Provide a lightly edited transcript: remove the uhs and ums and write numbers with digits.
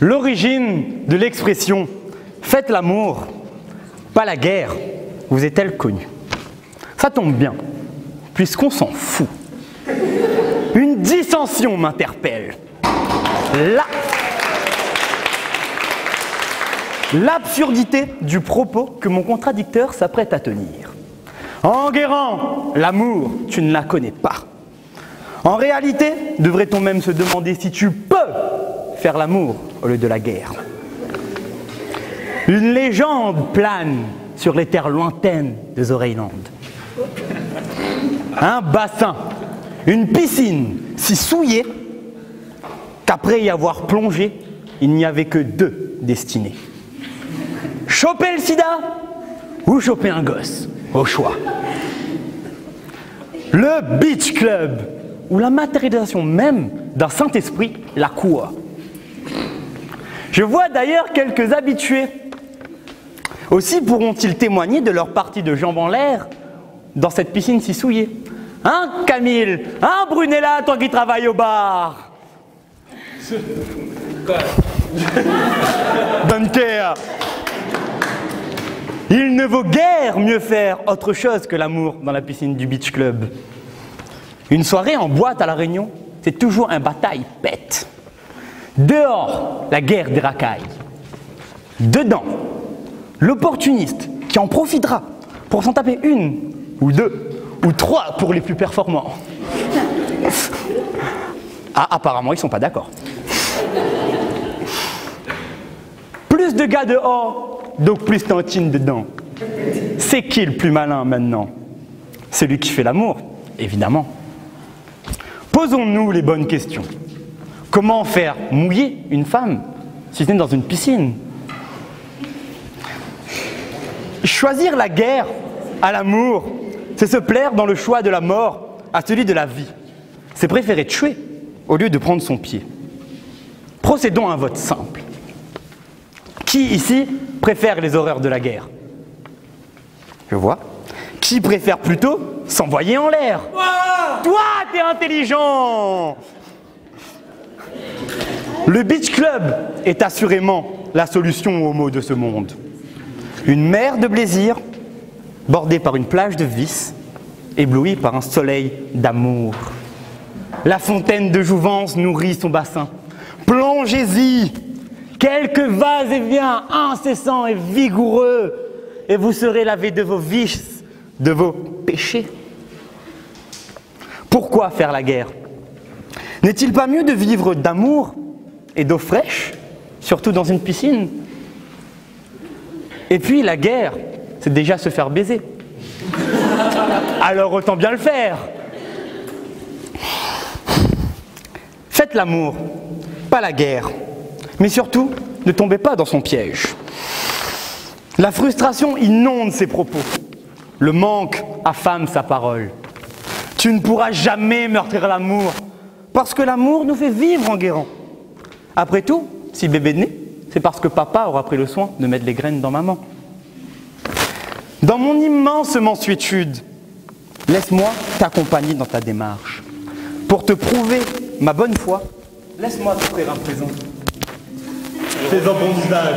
L'origine de l'expression « faites l'amour, pas la guerre » vous est-elle connue? Ça tombe bien, puisqu'on s'en fout. Une dissension m'interpelle. L'absurdité du propos que mon contradicteur s'apprête à tenir. Enguerrand, l'amour, tu ne la connais pas. En réalité, devrait-on même se demander si tu peux faire l'amour au lieu de la guerre. Une légende plane sur les terres lointaines de Zoreilland. Un bassin, une piscine si souillée qu'après y avoir plongé, il n'y avait que deux destinées. Choper le sida ou choper un gosse, au choix. Le Beach Club, ou la matérialisation même d'un Saint-Esprit, la cour. Je vois d'ailleurs quelques habitués. Aussi pourront-ils témoigner de leur partie de jambes en l'air dans cette piscine si souillée. Hein, Camille? Hein, Brunella, toi qui travailles au bar? Dunker. Il ne vaut guère mieux faire autre chose que l'amour dans la piscine du Beach Club. Une soirée en boîte à La Réunion, c'est toujours un bataille pète. Dehors, la guerre des racailles. Dedans, l'opportuniste qui en profitera pour s'en taper une, ou deux, ou trois pour les plus performants. Ah, apparemment, ils sont pas d'accord. Plus de gars dehors, donc plus tantine dedans. C'est qui le plus malin maintenant? Celui qui fait l'amour, évidemment. Posons-nous les bonnes questions. Comment faire mouiller une femme si ce n'est dans une piscine? Choisir la guerre à l'amour, c'est se plaire dans le choix de la mort à celui de la vie. C'est préférer tuer au lieu de prendre son pied. Procédons à un vote simple. Qui ici préfère les horreurs de la guerre? Je vois. Qui préfère plutôt s'envoyer en l'air? Toi, t'es intelligent! Le Beach Club est assurément la solution aux maux de ce monde. Une mer de plaisir, bordée par une plage de vices, éblouie par un soleil d'amour. La fontaine de jouvence nourrit son bassin. Plongez-y, quelques vas-et-vient incessants et vigoureux, et vous serez lavé de vos vices, de vos péchés. Pourquoi faire la guerre? N'est-il pas mieux de vivre d'amour et d'eau fraîche, surtout dans une piscine? Et puis la guerre, c'est déjà se faire baiser. Alors autant bien le faire. Faites l'amour, pas la guerre. Mais surtout, ne tombez pas dans son piège. La frustration inonde ses propos. Le manque affame sa parole. Tu ne pourras jamais meurtrir l'amour, parce que l'amour nous fait vivre Enguerrand. Après tout, si bébé est né, c'est parce que papa aura pris le soin de mettre les graines dans maman. Dans mon immense mansuétude, laisse-moi t'accompagner dans ta démarche. Pour te prouver ma bonne foi, laisse-moi t'offrir un présent. Fais-en bon usage.